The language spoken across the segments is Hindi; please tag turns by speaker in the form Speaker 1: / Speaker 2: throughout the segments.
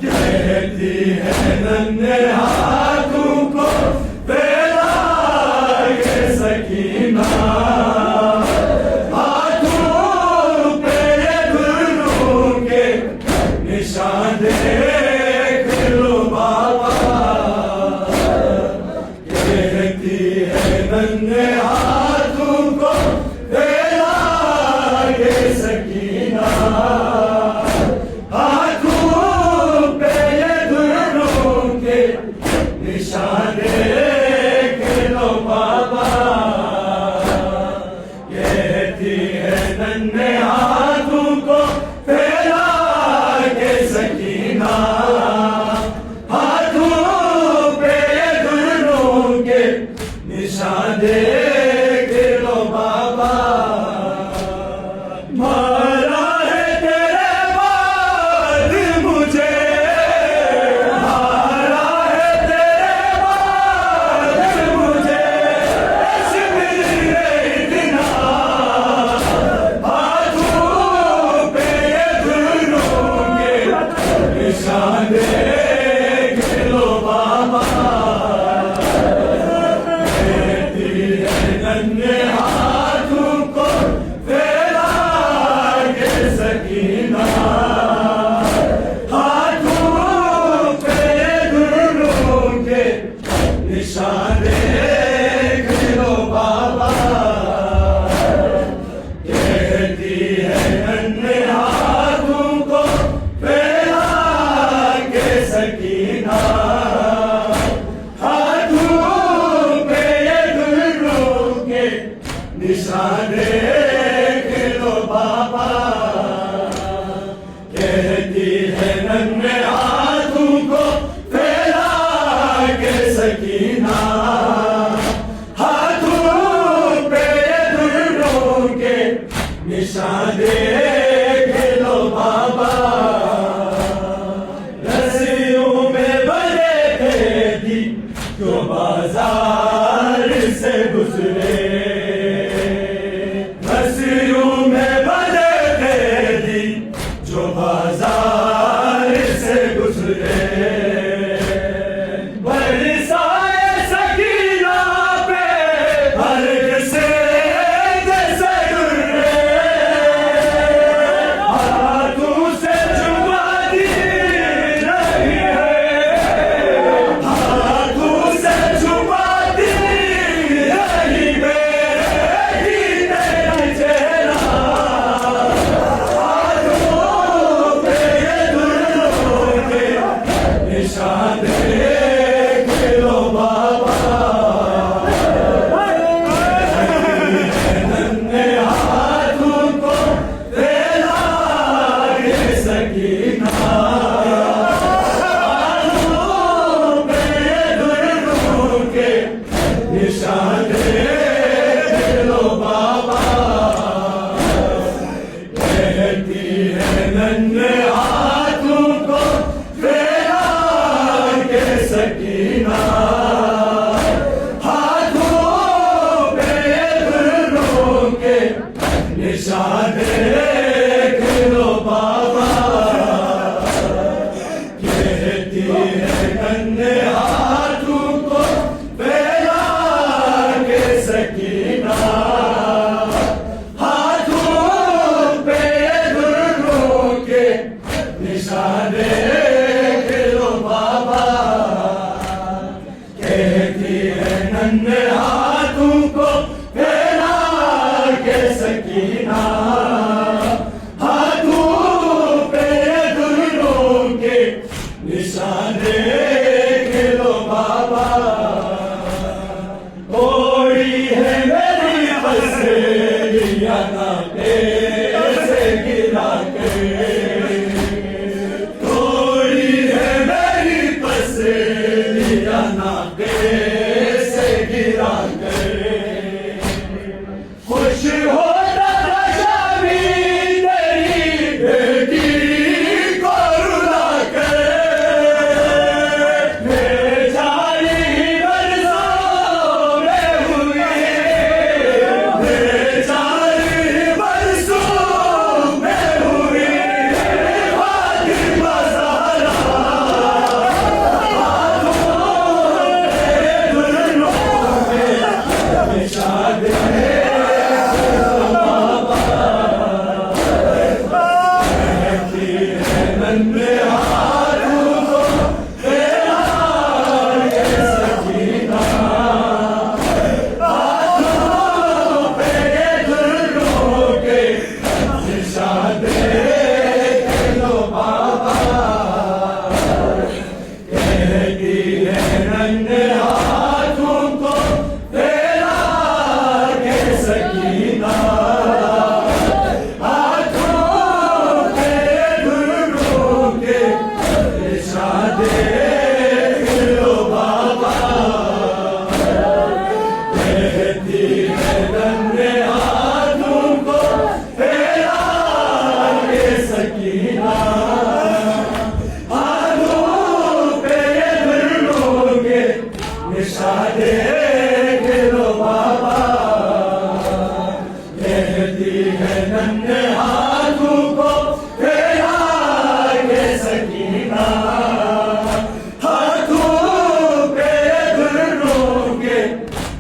Speaker 1: कहती है नन्हे हाथों को फैला के सकीना, हाथों पे गुरूं के निशान देख लो बाबा। कहती है नन्हे हाथों को फैला के सकीना, निशान देख लो बाबा। कहती है नन्हे हाथों को फैला के सकीना, हाथों पे गुरूं के निशान देख लो बाबा। मारा है तेरे बाद मुझे, निशान देख लो बाबा। कहती है नन्हे हाथों को फैला के सकीना, हाथों पे गुरूं के निशान देख लो बाबा। कहती है नन्हे हाथों को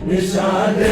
Speaker 1: निशान